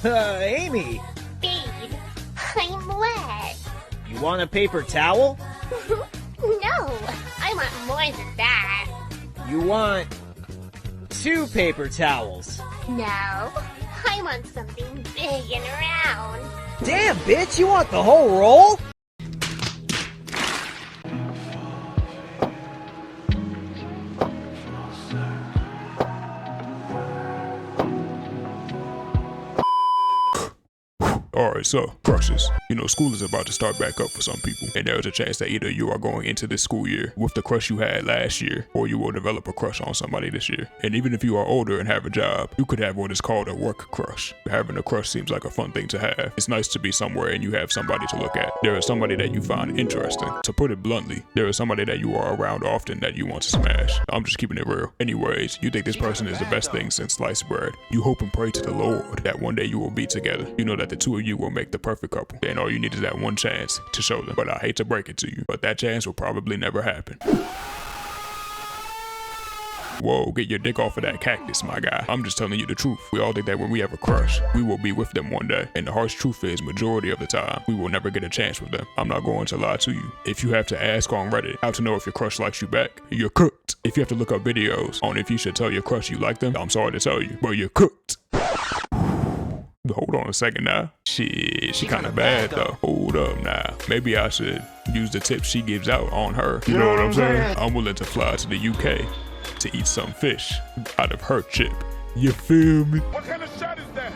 Amy! Babe, I'm wet. You want a paper towel? No, I want more than that. You want 2 paper towels? No, I want something big and round. Damn, bitch, you want the whole roll? Alright, so, crushes. You know, school is about to start back up for some people, and there's a chance that either you are going into this school year with the crush you had last year, or you will develop a crush on somebody this year. And even if you are older and have a job, you could have what is called a work crush. Having a crush seems like a fun thing to have. It's nice to be somewhere and you have somebody to look at. There is somebody that you find interesting. To put it bluntly, there is somebody that you are around often that you want to smash. I'm just keeping it real. Anyways, you think this person is the best thing since sliced bread. You hope and pray to the Lord that one day you will be together. You know that the two of you will make the perfect couple, and all you need is that one chance to show them. But I hate to break it to you, but that chance will probably never happen. Whoa, get your dick off of that cactus, my guy. I'm just telling you the truth. We all think that when we have a crush, we will be with them one day. And the harsh truth is, majority of the time, we will never get a chance with them. I'm not going to lie to you. If you have to ask on Reddit how to know if your crush likes you back, you're cooked. If you have to look up videos on if you should tell your crush you like them, I'm sorry to tell you, but you're cooked. Hold on a second now. Shit, she kinda bad though. Hold up now. Maybe I should use the tips she gives out on her. You know what I'm saying? I'm willing to fly to the UK to eat some fish out of her chip. You feel me? What kind of shot is that?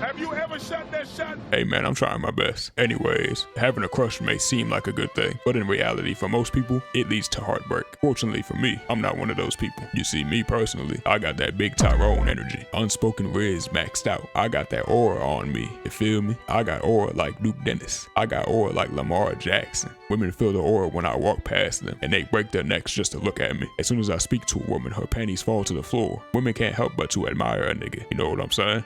Have you ever shot that shot? Hey man, I'm trying my best. Anyways, having a crush may seem like a good thing, but in reality, for most people, it leads to heartbreak. Fortunately for me, I'm not one of those people. You see, me personally, I got that big Tyrone energy. Unspoken riz maxed out. I got that aura on me. You feel me? I got aura like Luke Dennis. I got aura like Lamar Jackson. Women feel the aura when I walk past them, and they break their necks just to look at me. As soon as I speak to a woman, her panties fall to the floor. Women can't help but to admire a nigga. You know what I'm saying?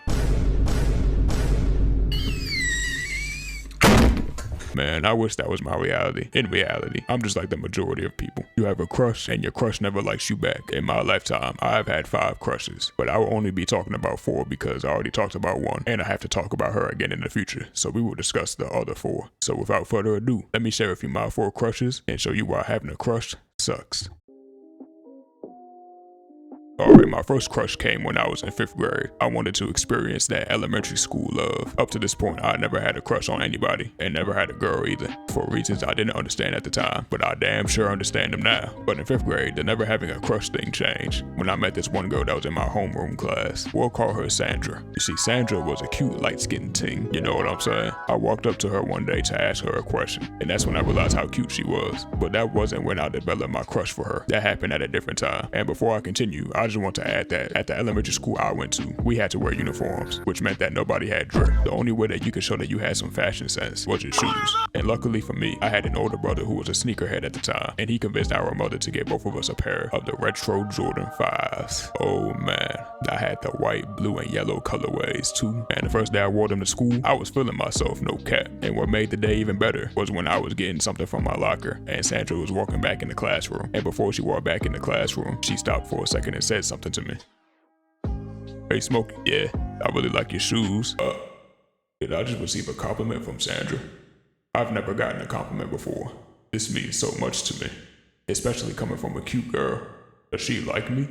Man, I wish that was my reality. In reality, I'm just like the majority of people. You have a crush and your crush never likes you back. In my lifetime, I've had 5 crushes, but I will only be talking about 4 because I already talked about one and I have to talk about her again in the future. So we will discuss the other 4. So without further ado, let me share with you my 4 crushes and show you why having a crush sucks. Alright, my first crush came when I was in 5th grade. I wanted to experience that elementary school love. Up to this point, I never had a crush on anybody, and never had a girl either, for reasons I didn't understand at the time, but I damn sure understand them now. But in 5th grade, the never having a crush thing changed when I met this one girl that was in my homeroom class. We'll call her Sandra. You see, Sandra was a cute, light-skinned ting, you know what I'm saying? I walked up to her one day to ask her a question, and that's when I realized how cute she was. But that wasn't when I developed my crush for her. That happened at a different time. And before I continue, I just want to add that at the elementary school I went to, we had to wear uniforms, which meant that nobody had drip. The only way that you could show that you had some fashion sense was your shoes. And luckily for me, I had an older brother who was a sneakerhead at the time, and he convinced our mother to get both of us a pair of the retro Jordan 5s. Oh man, I had the white, blue, and yellow colorways too. And the first day I wore them to school, I was feeling myself, no cap. And what made the day even better was when I was getting something from my locker, and Sandra was walking back in the classroom. And before she walked back in the classroom, she stopped for a second and said something to me. Hey Smokey, yeah, I really like your shoes. Did I just receive a compliment from Sandra? I've never gotten a compliment before. This means so much to me, especially coming from a cute girl. Does she like me?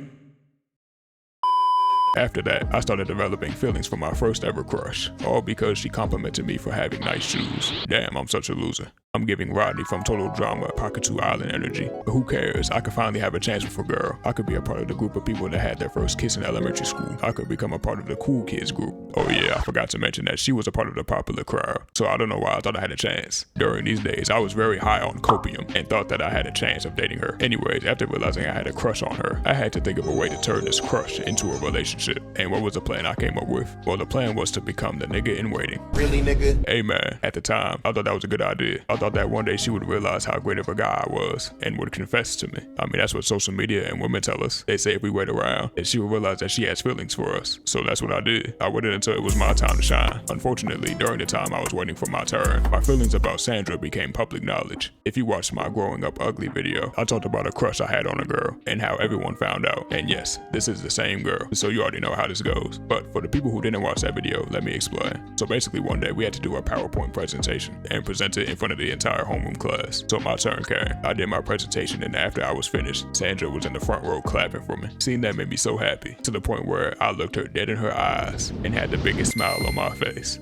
After that, I started developing feelings for my first ever crush, all because she complimented me for having nice shoes. Damn, I'm such a loser. I'm giving Rodney from Total Drama Pocket 2 Island energy. But who cares? I could finally have a chance with a girl. I could be a part of the group of people that had their first kiss in elementary school. I could become a part of the cool kids group. Oh yeah, I forgot to mention that she was a part of the popular crowd. So I don't know why I thought I had a chance. During these days, I was very high on copium and thought that I had a chance of dating her. Anyways, after realizing I had a crush on her, I had to think of a way to turn this crush into a relationship. And what was the plan I came up with? Well, the plan was to become the nigga in waiting. Really, nigga? Hey man, at the time, I thought that was a good idea. I thought that one day she would realize how great of a guy I was and would confess to me. I mean, that's what social media and women tell us. They say if we wait around, that she would realize that she has feelings for us. So that's what I did. I waited until it was my time to shine. Unfortunately, during the time I was waiting for my turn, my feelings about Sandra became public knowledge. If you watched my growing up ugly video, I talked about a crush I had on a girl and how everyone found out. And yes, this is the same girl, so you already know how this goes. But for the people who didn't watch that video, let me explain. So basically one day we had to do a PowerPoint presentation and present it in front of the entire homeroom class. So my turn came. I did my presentation, and after I was finished, Sandra was in the front row clapping for me. Seeing that made me so happy, to the point where I looked her dead in her eyes and had the biggest smile on my face.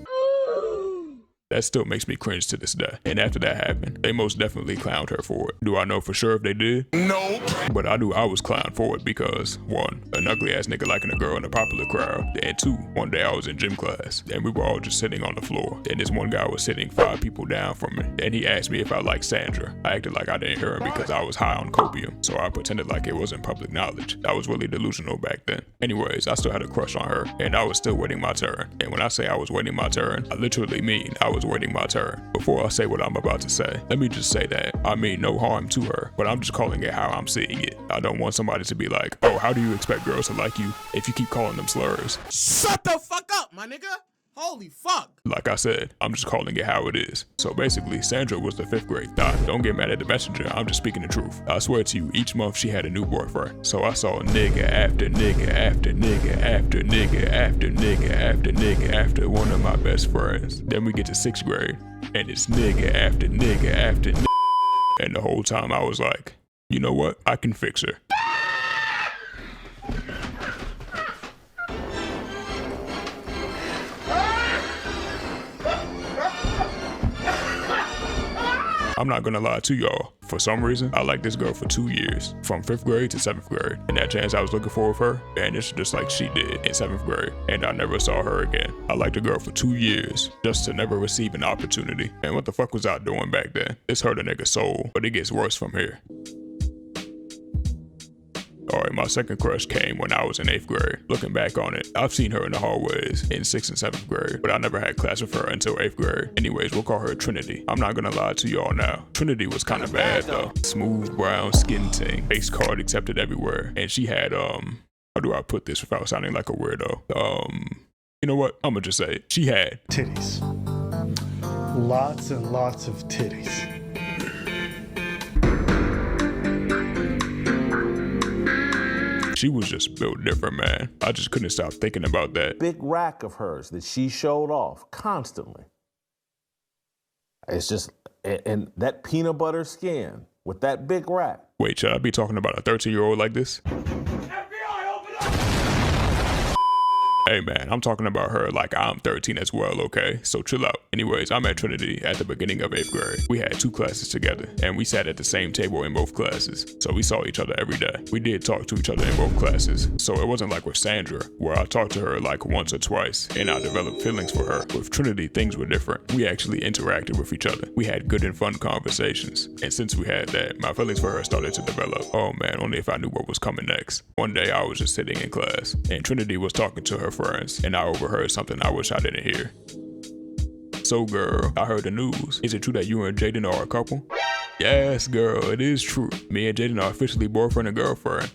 That still makes me cringe to this day. And after that happened, they most definitely clowned her for it. Do I know for sure if they did? No. But I knew I was clowned for it because, one, an ugly ass nigga liking a girl in a popular crowd, and two, one day I was in gym class and we were all just sitting on the floor, and this one guy was sitting 5 people down from me, and he asked me if I liked Sandra. I acted like I didn't hear him because I was high on copium, so I pretended like it wasn't public knowledge. I was really delusional back then. Anyways, I still had a crush on her, and I was still waiting my turn. And when I say I was waiting my turn, I literally mean I was waiting my turn. Before I say what I'm about to say, let me just say that I mean no harm to her, but I'm just calling it how I'm seeing it. I don't want somebody to be like, oh, how do you expect girls to like you if you keep calling them slurs? Shut the fuck up, my nigga! Holy fuck! Like I said, I'm just calling it how it is. So basically, Sandra was the 5th grade thought. Don't get mad at the messenger, I'm just speaking the truth. I swear to you, each month she had a new boyfriend. So I saw nigga after nigga after nigga after nigga after nigga after nigga after one of my best friends. Then we get to 6th grade, and it's nigga after nigga after nigga. And the whole time I was like, you know what? I can fix her. I'm not gonna lie to y'all. For some reason, I liked this girl for 2 years, from 5th grade to 7th grade. And that chance I was looking for with her vanished just like she did in 7th grade, and I never saw her again. I liked a girl for 2 years, just to never receive an opportunity. And what the fuck was I doing back then? This hurt a nigga's soul, but it gets worse from here. Alright, my second crush came when I was in 8th grade. Looking back on it, I've seen her in the hallways in 6th and 7th grade, but I never had class with her until 8th grade. Anyways, we'll call her Trinity. I'm not gonna lie to y'all now. Trinity was kinda bad though. Smooth brown skin ting, face card accepted everywhere. And she had, how do I put this without sounding like a weirdo? You know what? I'ma just say it. She had titties. Lots and lots of titties. She was just built different, man. I just couldn't stop thinking about that. Big rack of hers that she showed off constantly. It's just, and that peanut butter skin with that big rack. Wait, should I be talking about a 13-year-old like this? Hey man, I'm talking about her like I'm 13 as well, okay? So chill out. Anyways, I met Trinity at the beginning of 8th grade. We had 2 classes together, and we sat at the same table in both classes. So we saw each other every day. We did talk to each other in both classes. So it wasn't like with Sandra, where I talked to her like once or twice, and I developed feelings for her. With Trinity, things were different. We actually interacted with each other. We had good and fun conversations. And since we had that, my feelings for her started to develop. Oh man, only if I knew what was coming next. One day I was just sitting in class, and Trinity was talking to her friends, and I overheard something I wish I didn't hear. So girl, I heard the news. Is it true that you and Jaden are a couple? Yes girl, it is true. Me and Jaden are officially boyfriend and girlfriend.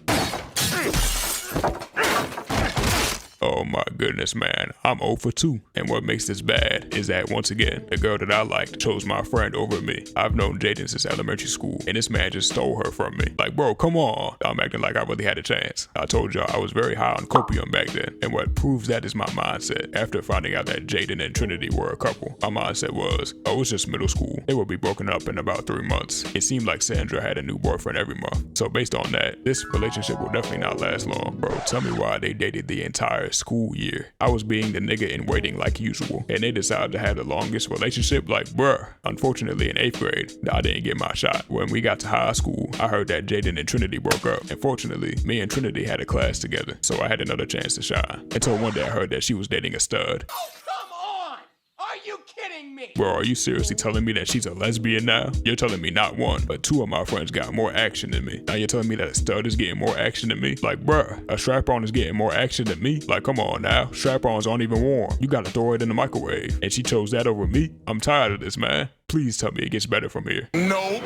Oh my goodness, man. I'm 0 for 2. And what makes this bad is that, once again, the girl that I liked chose my friend over me. I've known Jaden since elementary school, and this man just stole her from me. Like, bro, come on. I'm acting like I really had a chance. I told y'all I was very high on copium back then, and what proves that is my mindset. After finding out that Jaden and Trinity were a couple, my mindset was, oh, it's just middle school. They will be broken up in about 3 months. It seemed like Sandra had a new boyfriend every month. So based on that, this relationship will definitely not last long. Bro, tell me why they dated the entire school year. I was being the nigga in waiting like usual, and they decided to have the longest relationship. Like, bruh. Unfortunately, in 8th grade, I didn't get my shot. When we got to high school, I heard that Jaden and Trinity broke up. And fortunately, me and Trinity had a class together, so I had another chance to shine. Until one day I heard that she was dating a stud. Oh, come on! Are you kidding kidding me? Bro, are you seriously telling me that she's a lesbian now? You're telling me not one, but two of my friends got more action than me. Now you're telling me that a stud is getting more action than me? Like, bruh, a strap-on is getting more action than me? Like, come on now. Strap-ons aren't even warm. You gotta throw it in the microwave. And she chose that over me? I'm tired of this, man. Please tell me it gets better from here. No.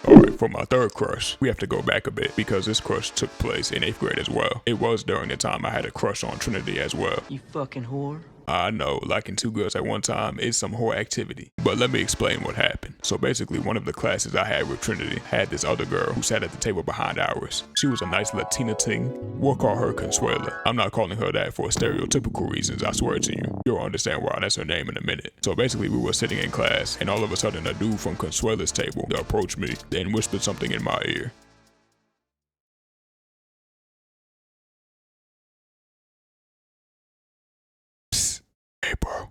Alright, for my third crush, we have to go back a bit because this crush took place in 8th grade as well. It was during the time I had a crush on Trinity as well. You fucking whore. I know, liking two girls at one time is some whole activity. But let me explain what happened. So basically, one of the classes I had with Trinity had this other girl who sat at the table behind ours. She was a nice Latina ting. We'll call her Consuela. I'm not calling her that for stereotypical reasons, I swear to you. You'll understand why that's her name in a minute. So basically, we were sitting in class, and all of a sudden, a dude from Consuela's table approached me, then whispered something in my ear. Hey bro,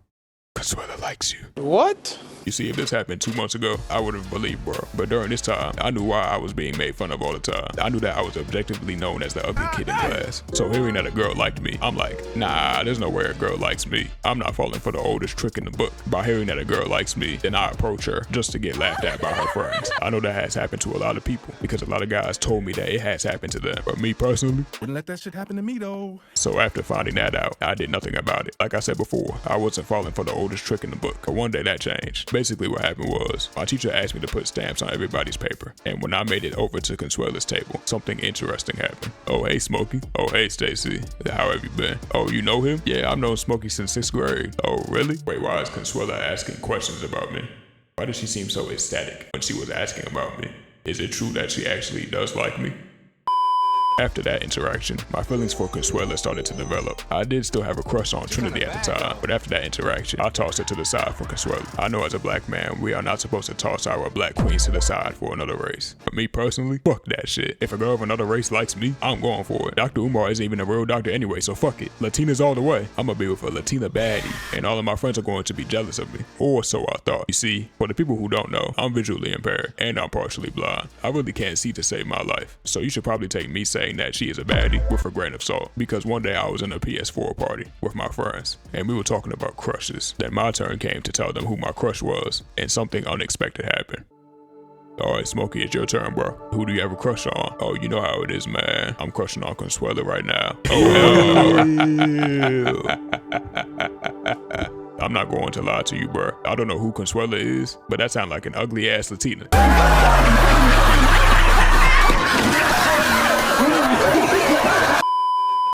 Consuela likes you. What? You see, if this happened 2 months ago, I would have believed bro. But during this time, I knew why I was being made fun of all the time. I knew that I was objectively known as the ugly kid in class. So hearing that a girl liked me, I'm like, nah, there's no way a girl likes me. I'm not falling for the oldest trick in the book. By hearing that a girl likes me, then I approach her just to get laughed at by her friends. I know that has happened to a lot of people because a lot of guys told me that it has happened to them. But me personally, Wouldn't let that shit happen to me though. so after finding that out, I did nothing about it. Like I said before, I wasn't falling for the oldest trick in the book. But one day that changed. Basically what happened was, my teacher asked me to put stamps on everybody's paper. And when I made it over to Consuela's table, something interesting happened. Oh, hey Smokey. Oh, hey Stacy. How have you been? Oh, you know him? Yeah, I've known Smokey since 6th grade. Oh, really? Wait, why is Consuela asking questions about me? Why does she seem so ecstatic when she was asking about me? Is it true that she actually does like me? After that interaction, my feelings for Consuela started to develop. I did still have a crush on Trinity at the time, but after that interaction, I tossed her to the side for Consuela. I know as a black man, we are not supposed to toss our black queens to the side for another race. But me personally, fuck that shit. If a girl of another race likes me, I'm going for it. Dr. Umar isn't even a real doctor anyway, so fuck it. Latinas all the way. I'm gonna be with a Latina baddie, and all of my friends are going to be jealous of me. Or so I thought. You see, for the people who don't know, I'm visually impaired, and I'm partially blind. I really can't see to save my life. So you should probably take me saying that she is a baddie with a grain of salt, because one day I was in a PS4 party with my friends and we were talking about crushes. Then my turn came to tell them who my crush was, and something unexpected happened. Alright Smokey, it's your turn bro. Who do you have a crush on? Oh, you know how it is, man. I'm crushing on Consuela right now. Oh hell. I'm not going to lie to you, bro. I don't know who Consuela is, but that sounds like an ugly ass Latina.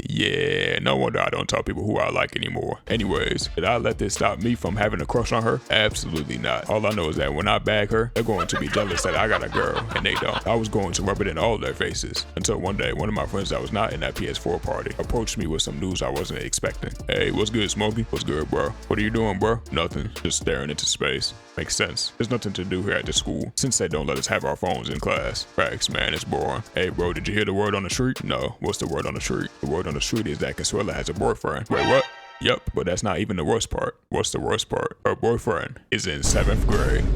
Yeah, no wonder I don't tell people who I like anymore. Anyways, did I let this stop me from having a crush on her? Absolutely not. All I know is that when I bag her, they're going to be jealous that I got a girl and they don't. I was going to rub it in all their faces until one day, one of my friends that was not in that PS4 party approached me with some news I wasn't expecting. Hey, what's good, Smokey? What's good, bro? What are you doing, bro? Nothing. Just staring into space. Makes sense. There's nothing to do here at the school since they don't let us have our phones in class. Facts, man, it's boring. Hey, bro, did you hear the word on the street? No. What's the word on the street? The word on the street is that Consuela has a boyfriend. Wait, what? Yep, but that's not even the worst part. What's the worst part? Her boyfriend is in 7th grade.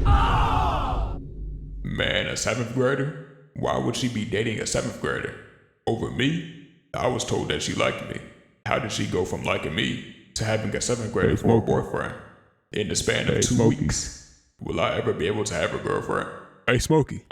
Man, a 7th grader? Why would she be dating a 7th grader? Over me? I was told that she liked me. How did she go from liking me to having a 7th grader for a boyfriend in the span of 2 weeks? Will I ever be able to have a girlfriend? Hey, Smokey.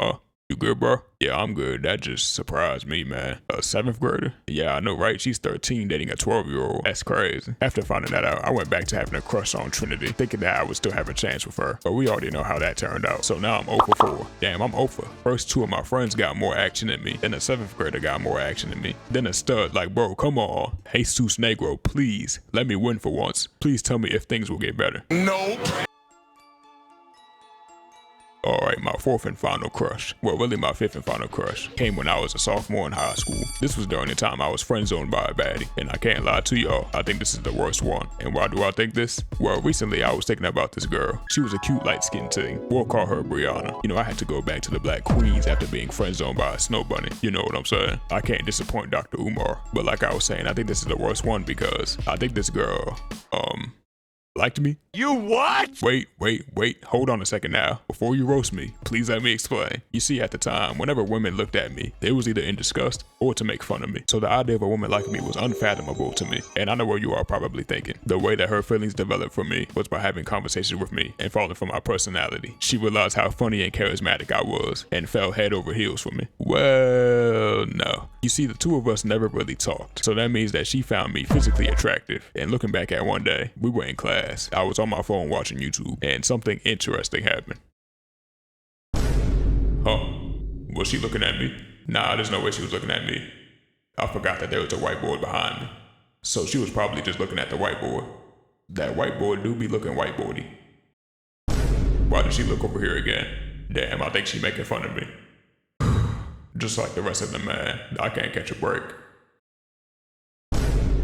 You good, bro? Yeah, I'm good. That just surprised me, man. A 7th grader? Yeah, I know, right? She's 13 dating a 12-year-old. That's crazy. After finding that out, I went back to having a crush on Trinity, thinking that I would still have a chance with her. But we already know how that turned out. So now I'm 0 for 4. Damn, I'm 0 for. First 2 of my friends got more action than me. Then a 7th grader got more action than me. Then a stud like, bro, come on. Jesus Negro, please. Let me win for once. Please tell me if things will get better. No. Alright, my 4th and final crush, well really my 5th and final crush, came when I was a sophomore in high school. This was during the time I was friend zoned by a baddie, and I can't lie to y'all, I think this is the worst one. And why do I think this? Well, recently I was thinking about this girl. She was a cute light-skinned thing. We'll call her Brianna. You know, I had to go back to the Black Queens after being friend zoned by a snow bunny. You know what I'm saying? I can't disappoint Dr. Umar, but like I was saying, I think this is the worst one because I think this girl, liked me? You what? Wait. Hold on a second now. Before you roast me, please let me explain. You see, at the time, whenever women looked at me, they was either in disgust or to make fun of me. So the idea of a woman like me was unfathomable to me. And I know what you are probably thinking. The way that her feelings developed for me was by having conversations with me and falling for my personality. She realized how funny and charismatic I was and fell head over heels for me. Well, no. You see, the two of us never really talked. So that means that she found me physically attractive. And looking back at one day, we were in class. I was on my phone watching YouTube and something interesting happened. Huh? Was she looking at me? Nah, there's no way she was looking at me. I forgot that there was a whiteboard behind me. So she was probably just looking at the whiteboard. That whiteboard do be looking whiteboardy. Why did she look over here again? Damn, I think she making fun of me. Just like the rest of them, man. I can't catch a break.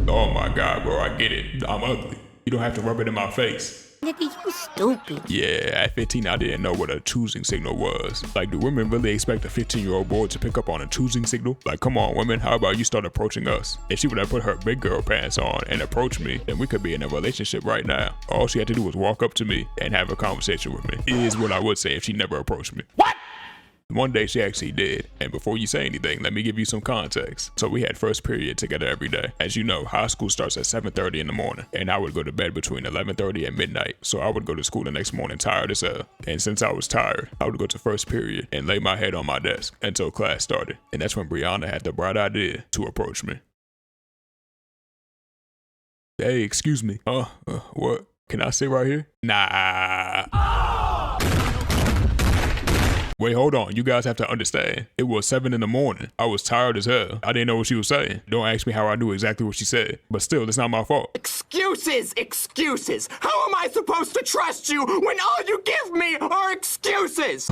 Oh my god, bro, I get it. I'm ugly. You don't have to rub it in my face. Nigga, you stupid. Yeah, at 15 I didn't know what a choosing signal was. Like, do women really expect a 15-year-old boy to pick up on a choosing signal? Like, come on women, how about you start approaching us? If she would have put her big girl pants on and approached me, then we could be in a relationship right now. All she had to do was walk up to me and have a conversation with me, is what I would say if she never approached me. What? One day she actually did, and before you say anything, let me give you some context. So we had first period together every day. As you know, high school starts at 7:30 in the morning, and I would go to bed between 11:30 and midnight. So I would go to school the next morning tired as hell. And since I was tired, I would go to first period and lay my head on my desk until class started. And that's when Brianna had the bright idea to approach me. Hey, excuse me. What? Can I sit right here? Nah. Wait, hold on. You guys have to understand. It was 7 in the morning. I was tired as hell. I didn't know what she was saying. Don't ask me how I knew exactly what she said. But still, it's not my fault. Excuses! How am I supposed to trust you when all you give me are excuses?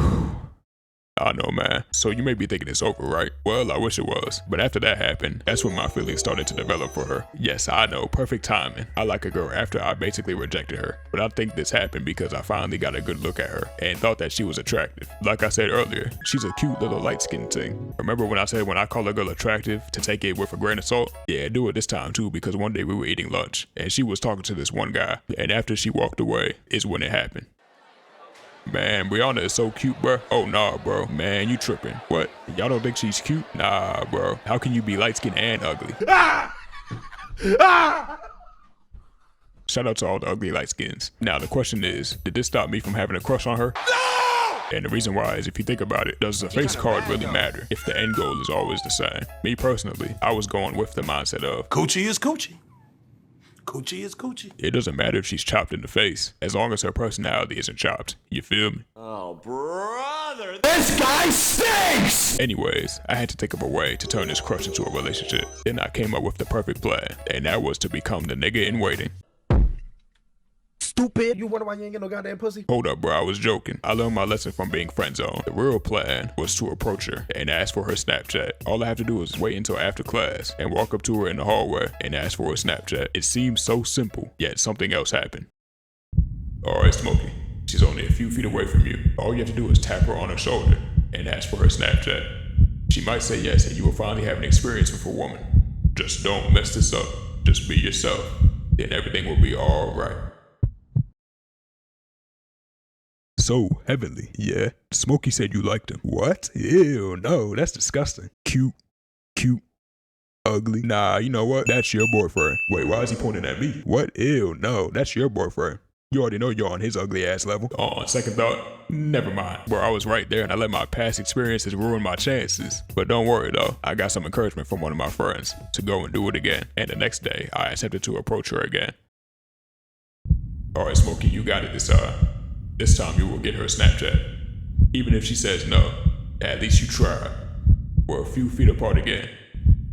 I know, man. So you may be thinking it's over, right? Well, I wish it was. But after that happened, that's when my feelings started to develop for her. Yes, I know, perfect timing. I like a girl after I basically rejected her. But I think this happened because I finally got a good look at her and thought that she was attractive. Like I said earlier, she's a cute little light-skinned thing. Remember when I said when I call a girl attractive to take it with a grain of salt? Yeah, do it this time too, because one day we were eating lunch and she was talking to this one guy. And after she walked away is when it happened. Man, Brianna is so cute, bro. Oh, nah, bro. Man, you tripping. What? Y'all don't think she's cute? Nah, bro. How can you be light-skinned and ugly? Shout out to all the ugly light-skins. Now, the question is, did this stop me from having a crush on her? No! And the reason why is, if you think about it, does the face card really matter if the end goal is always the same? Me personally, I was going with the mindset of, Coochie is coochie. Coochie is coochie. It doesn't matter if she's chopped in the face, as long as her personality isn't chopped. You feel me? Oh, brother. This guy stinks! Anyways, I had to think of a way to turn this crush into a relationship. Then I came up with the perfect plan, and that was to become the nigga in waiting. Stupid. You wonder why you ain't get no goddamn pussy? Hold up, bro. I was joking. I learned my lesson from being friend zoned. The real plan was to approach her and ask for her Snapchat. All I have to do is wait until after class and walk up to her in the hallway and ask for her Snapchat. It seems so simple, yet something else happened. Alright, Smokey. She's only a few feet away from you. All you have to do is tap her on her shoulder and ask for her Snapchat. She might say yes, and you will finally have an experience with a woman. Just don't mess this up. Just be yourself. Then everything will be alright. So heavenly, yeah. Smokey said you liked him. What? Ew, no, that's disgusting. Cute, ugly. Nah, you know what? That's your boyfriend. Wait, why is he pointing at me? What? Ew, no, that's your boyfriend. You already know you're on his ugly ass level. On second thought, never mind. Bro, I was right there and I let my past experiences ruin my chances. But don't worry though, I got some encouragement from one of my friends to go and do it again. And the next day, I accepted to approach her again. Alright, Smokey, you got it this time. This time you will get her Snapchat. Even if she says no, at least you tried. We're a few feet apart again.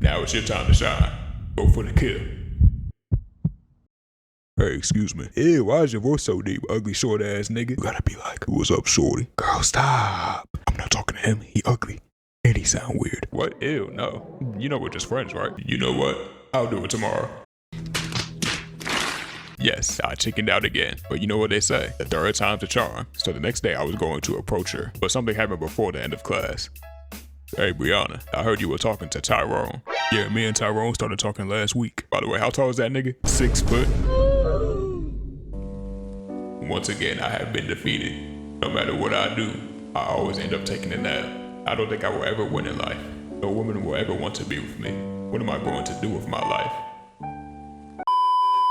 Now it's your time to shine. Go for the kill. Hey, excuse me. Ew, why is your voice so deep, ugly short ass nigga? You gotta be like, what's up, shorty? Girl, stop. I'm not talking to him. He ugly. And he sound weird. What? Ew, no. You know we're just friends, right? You know what? I'll do it tomorrow. Yes, I chickened out again. But you know what they say, the third time's a charm. So the next day I was going to approach her, but something happened before the end of class. Hey Brianna, I heard you were talking to Tyrone. Yeah, me and Tyrone started talking last week. By the way, how tall is that nigga? 6 foot? once again, I have been defeated. No matter what I do, I always end up taking a nap. I don't think I will ever win in life. No woman will ever want to be with me. What am I going to do with my life?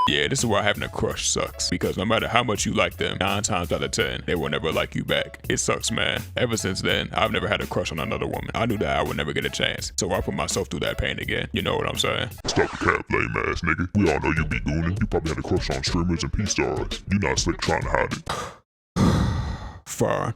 Yeah, this is why having a crush sucks. Because no matter how much you like them, 9 times out of 10, they will never like you back. It sucks, man. Ever since then, I've never had a crush on another woman. I knew that I would never get a chance, so I put myself through that pain again. You know what I'm saying? Stop the cap, lame ass nigga. We all know you be doing it. You probably had a crush on streamers and P-stars. You not slick trying to hide it. Fine.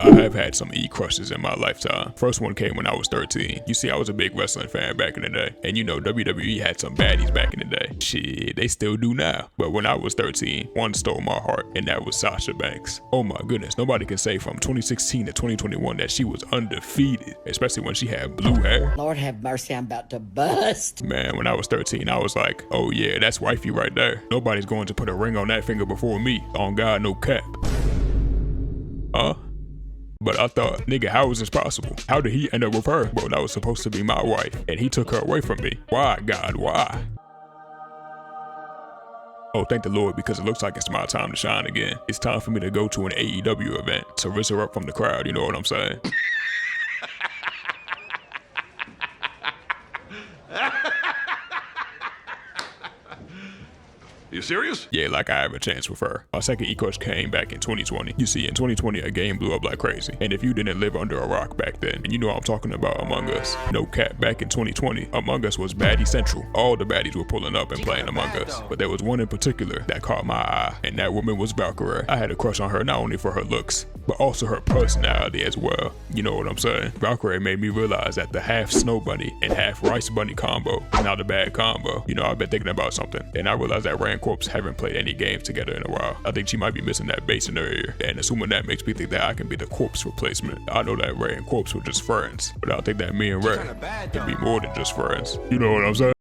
I have had some E-crushes in my lifetime. First one came when I was 13. You see, I was a big wrestling fan back in the day. And you know, WWE had some baddies back in the day. Shit, they still do now. But when I was 13, one stole my heart, and that was Sasha Banks. Oh my goodness, nobody can say from 2016 to 2021 that she was undefeated, especially when she had blue hair. Lord have mercy, I'm about to bust. Man, when I was 13, I was like, oh yeah, that's wifey right there. Nobody's going to put a ring on that finger before me. On God, no cap. But I thought, nigga, how is this possible? How did he end up with her? Bro, that was supposed to be my wife, and he took her away from me. Why, God, why? Oh, thank the Lord, because it looks like it's my time to shine again. It's time for me to go to an AEW event to rinse her up from the crowd, you know what I'm saying? You serious? Yeah, like I have a chance with her. My second E-crush came back in 2020. You see, in 2020, a game blew up like crazy. And if you didn't live under a rock back then, and you know I'm talking about Among Us. No cap, back in 2020, Among Us was baddie central. All the baddies were pulling up and playing Among Us. But there was one in particular that caught my eye, and that woman was Valkyrie. I had a crush on her not only for her looks, but also her personality as well. You know what I'm saying? Valkyrie made me realize that the half snow bunny and half rice bunny combo is not a bad combo. You know, I've been thinking about something, and I realized that Rand Corps haven't played any games together in a while. I think she might be missing that bass in her ear, and assuming that makes me think that I can be the corpse replacement. I know that Ray and Corpse were just friends, but I think that me and Ray can be more than just friends. You know what I'm saying?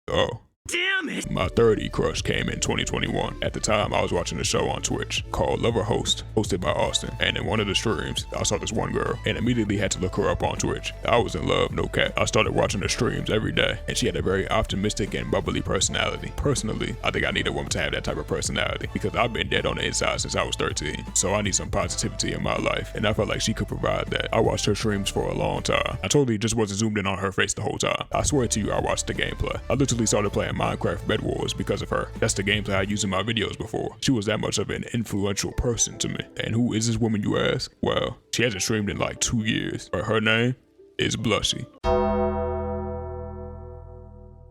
Oh. Damn it! My third E-crush came in 2021. At the time, I was watching a show on Twitch called Lover Host, hosted by Austin. And in one of the streams, I saw this one girl and immediately had to look her up on Twitch. I was in love, no cap. I started watching her streams every day, and she had a very optimistic and bubbly personality. Personally, I think I need a woman to have that type of personality because I've been dead on the inside since I was 13. So I need some positivity in my life, and I felt like she could provide that. I watched her streams for a long time. I totally just wasn't zoomed in on her face the whole time. I swear to you, I watched the gameplay. I literally started playing Minecraft Bed Wars because of her. That's the gameplay I used in my videos before. She was that much of an influential person to me. And who is this woman, you ask? Well, she hasn't streamed in like 2 years, but her name is Blushy.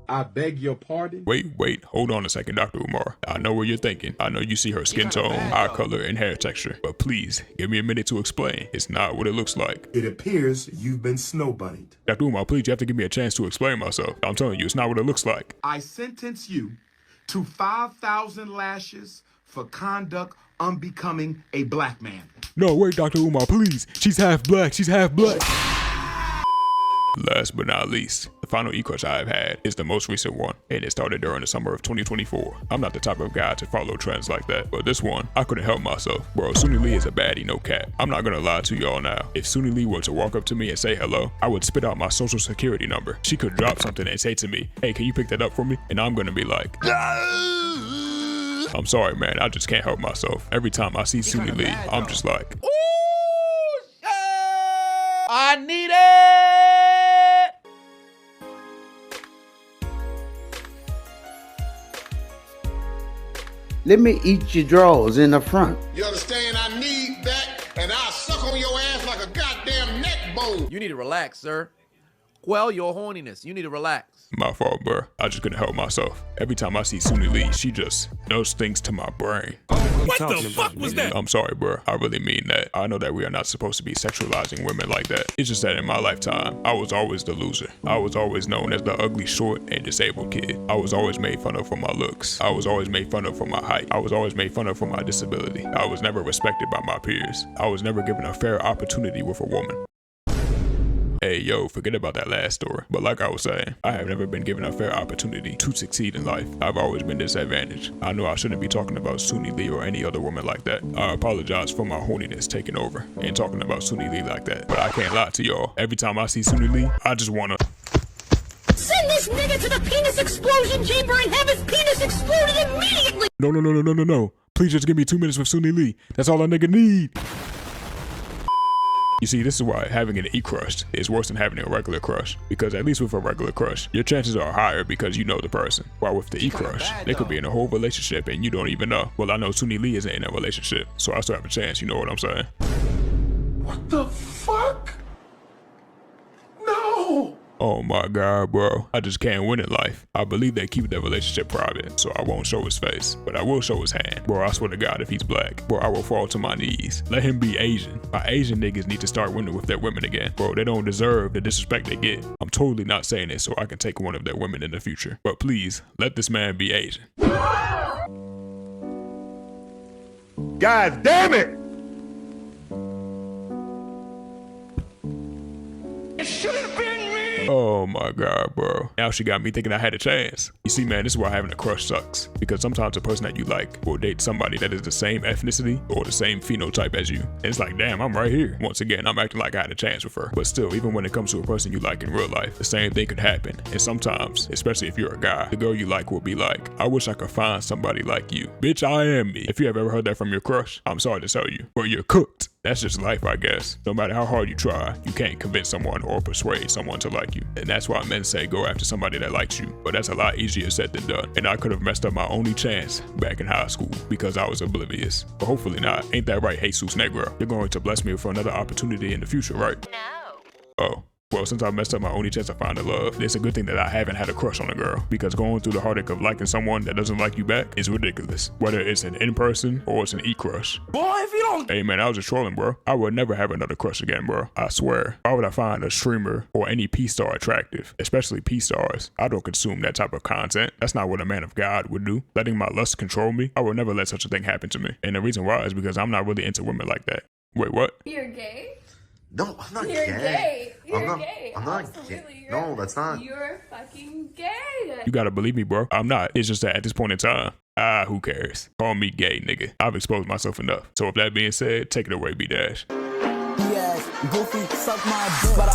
I beg your pardon? Wait, hold on a second, Dr. Umar. I know what you're thinking. I know you see her skin tone, eye color, and hair texture. But please, give me a minute to explain. It's not what it looks like. It appears you've been snow-bunnied. Dr. Umar, please, you have to give me a chance to explain myself. I'm telling you, it's not what it looks like. I sentence you to 5,000 lashes for conduct unbecoming a black man. No, wait, Dr. Umar, please. She's half black. She's half black. Last but not least, the final E-crush I have had is the most recent one, and it started during the summer of 2024. I'm not the type of guy to follow trends like that, but this one, I couldn't help myself. Bro, Suni Lee is a baddie, no cap. I'm not gonna lie to y'all now. If Suni Lee were to walk up to me and say hello, I would spit out my social security number. She could drop something and say to me, hey, can you pick that up for me? And I'm gonna be like, I'm sorry, man, I just can't help myself. Every time I see Suni Lee, I'm just like, Ooh, shit! I need it! Let me eat your drawers in the front. You understand? I need that, and I'll suck on your ass like a goddamn neck bone. You need to relax, sir. Quell your horniness. You need to relax. my fault, bro. I just couldn't help myself. Every time I see Suni Lee, she just does things to my brain. What the fuck was that? I'm sorry, bro. I really mean that. I know that we are not supposed to be sexualizing women like that. It's just that in my lifetime, I was always the loser. I was always known as the ugly, short, and disabled kid. I was always made fun of for my looks. I was always made fun of for my height. I was always made fun of for my disability. I was never respected by my peers. I was never given a fair opportunity with a woman. Hey, yo, forget about that last story. But like I was saying, I have never been given a fair opportunity to succeed in life. I've always been disadvantaged. I know I shouldn't be talking about Suni Lee or any other woman like that. I apologize for my horniness taking over and talking about Suni Lee like that. But I can't lie to y'all. Every time I see Suni Lee, I just wanna send this nigga to the penis explosion chamber and have his penis exploded immediately! No. Please just give me 2 minutes with Suni Lee. That's all a nigga need. You see, this is why having an E-crush is worse than having a regular crush. Because at least with a regular crush, your chances are higher because you know the person. While with the E-crush, they could be in a whole relationship and you don't even know. Well, I know Suni Lee isn't in a relationship, so I still have a chance, you know what I'm saying? What the fuck? No! Oh my God, bro. I just can't win in life. I believe they keep their relationship private, so I won't show his face. But I will show his hand. Bro, I swear to God, if he's black, bro, I will fall to my knees. Let him be Asian. My Asian niggas need to start winning with their women again. Bro, they don't deserve the disrespect they get. I'm totally not saying this so I can take one of their women in the future. But please, let this man be Asian. God damn it! It should have been me! Oh my God, bro. Now she got me thinking I had a chance. You see, man, this is why having a crush sucks. Because sometimes a person that you like will date somebody that is the same ethnicity or the same phenotype as you. And it's like, damn, I'm right here. Once again, I'm acting like I had a chance with her. But still, even when it comes to a person you like in real life, the same thing could happen. And sometimes, especially if you're a guy, the girl you like will be like, I wish I could find somebody like you. Bitch, I am me. If you have ever heard that from your crush, I'm sorry to tell you, but you're cooked. That's just life, I guess. No matter how hard you try, you can't convince someone or persuade someone to like you. And that's why men say go after somebody that likes you. But that's a lot easier said than done. And I could have messed up my only chance back in high school because I was oblivious. But hopefully not. Ain't that right, Jesus Negro? You're going to bless me with another opportunity in the future, right? No. Oh. Well, since I messed up my only chance to find a love, it's a good thing that I haven't had a crush on a girl, because going through the heartache of liking someone that doesn't like you back is ridiculous. Whether it's an in-person or it's an e-crush. Boy, if you don't... Hey man, I was just trolling, bro. I would never have another crush again, bro. I swear. Why would I find a streamer or any P-star attractive? Especially P-stars. I don't consume that type of content. That's not what a man of God would do. Letting my lust control me, I would never let such a thing happen to me. And the reason why is because I'm not really into women like that. Wait, what? You're gay? No, I'm not You're gay. gay. You're gay. gay. I'm not Absolutely. gay. No, that's not. You're fucking gay. You gotta believe me, bro. I'm not. It's just that at this point in time, who cares? Call me gay, nigga. I've exposed myself enough. So with that being said, take it away, B-Dash. Yes, Goofy, suck my dick. But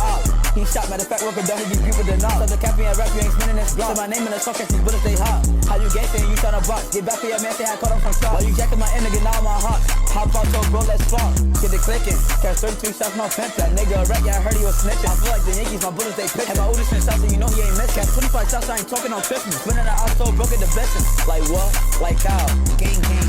he shot, matter of fact, working down, he be people than not. So the caffeine and rap, you ain't spinning this block. So my name in the song, catch these bullets, they hot. How you get there, you tryna box. Get back to your man, say I caught him from shot. While you jacking my end, nigga, now I'm on hot. Hop out, so bro, let's flop. Get it clicking, catch 33 shots, my fence. That nigga a rat, yeah, I heard he was snitching. I feel like the Yankees, my bullets, they pitch. Have my oldest shots, so you know he ain't missed. Catch 25 shots, I ain't talking on Christmas. Spinning the out, so broke at the bitchin'. Like what? Like how? Gang, gang.